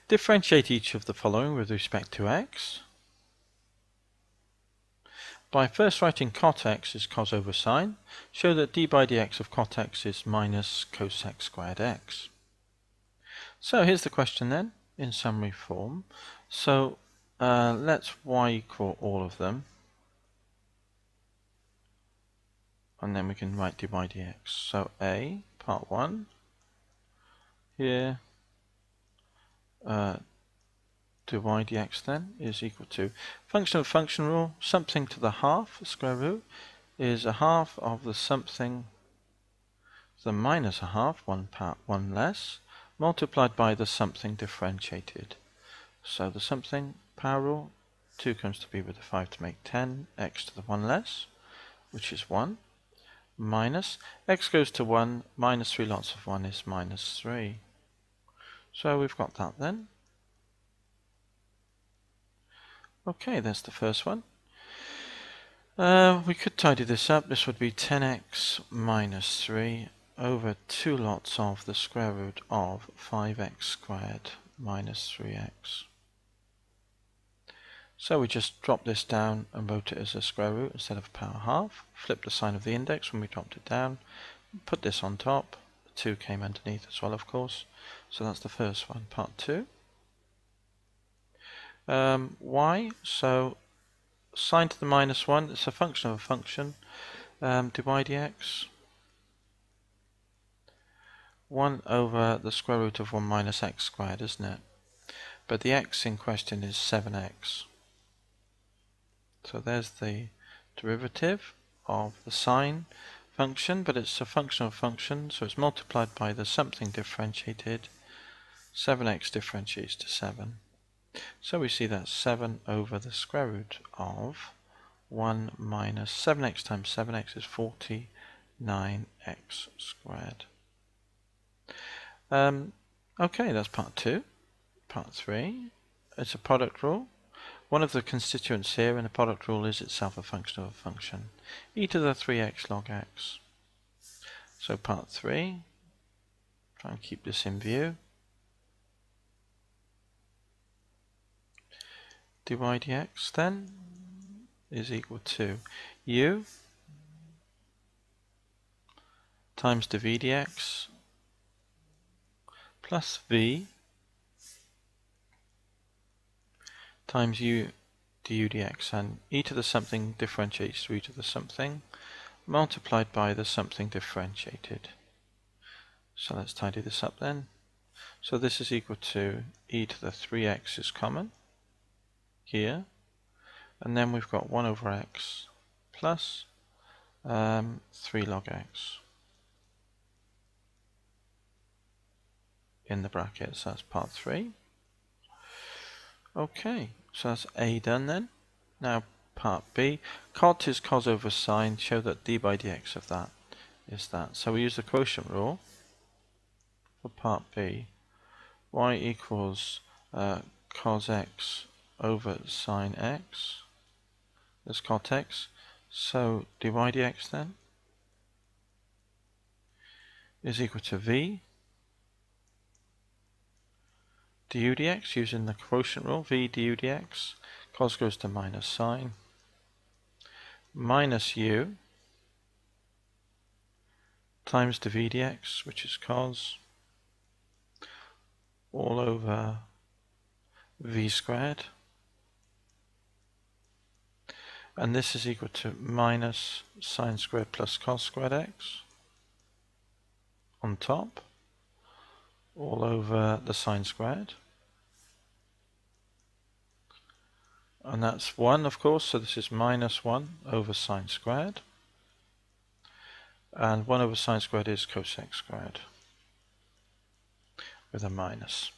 Differentiate each of the following with respect to x. By first writing cot x is cos over sine, show that d by dx of cot x is minus cos x squared x. So here's the question then, in summary form. So let's y equal all of them, and then we can write d by dx. So a, part 1, here, dy dx then is equal to function of function rule, something to the half square root is a half of the something, the minus a half, one part, one less, multiplied by the something differentiated. So the something power rule, 2 comes to be with the 5 to make 10, x to the 1 less, which is 1, minus, x goes to 1, minus 3 lots of 1 is minus 3. So we've got that then. Okay, that's the first one. We could tidy this up. This would be 10x minus 3 over 2 lots of the square root of 5x squared minus 3x. So we just drop this down and wrote it as a square root instead of power half. Flip the sign of the index when we dropped it down. Put this on top. The 2 came underneath as well, of course. So that's the first one, part 2. Y, so sine to the minus 1, it's a function of a function, dy dx, 1 over the square root of 1 minus x squared, isn't it? But the x in question is 7x. So there's the derivative of the sine function, but it's a function of a function, so it's multiplied by the something differentiated. 7x differentiates to 7. So we see that 7 over the square root of 1 minus 7x times 7x is 49x squared. Okay, that's part 2. Part 3, it's a product rule. One of the constituents here in the product rule is itself a function of a function. E to the 3x log x. So part 3, try and keep this in view. Dy dx then is equal to u times dv dx plus v times u du dx, and e to the something differentiates to e to the something multiplied by the something differentiated. So let's tidy this up then. So this is equal to e to the 3x is common here, and then we've got 1 over x plus 3 log x in the brackets. That's part 3. Okay, so that's A done then. Now part B, cot is cos over sine, show that d by dx of that is that. So we use the quotient rule for part B. Y equals cos x over sine x, that's cot x. So dy dx then is equal to v du dx, using the quotient rule, v du dx, cos goes to minus sine, minus u times dv dx, which is cos, all over v squared, and this is equal to minus sine squared plus cos squared x on top, all over the sine squared, and that's 1 of course, so this is minus 1 over sine squared, and 1 over sine squared is cos x squared with a minus.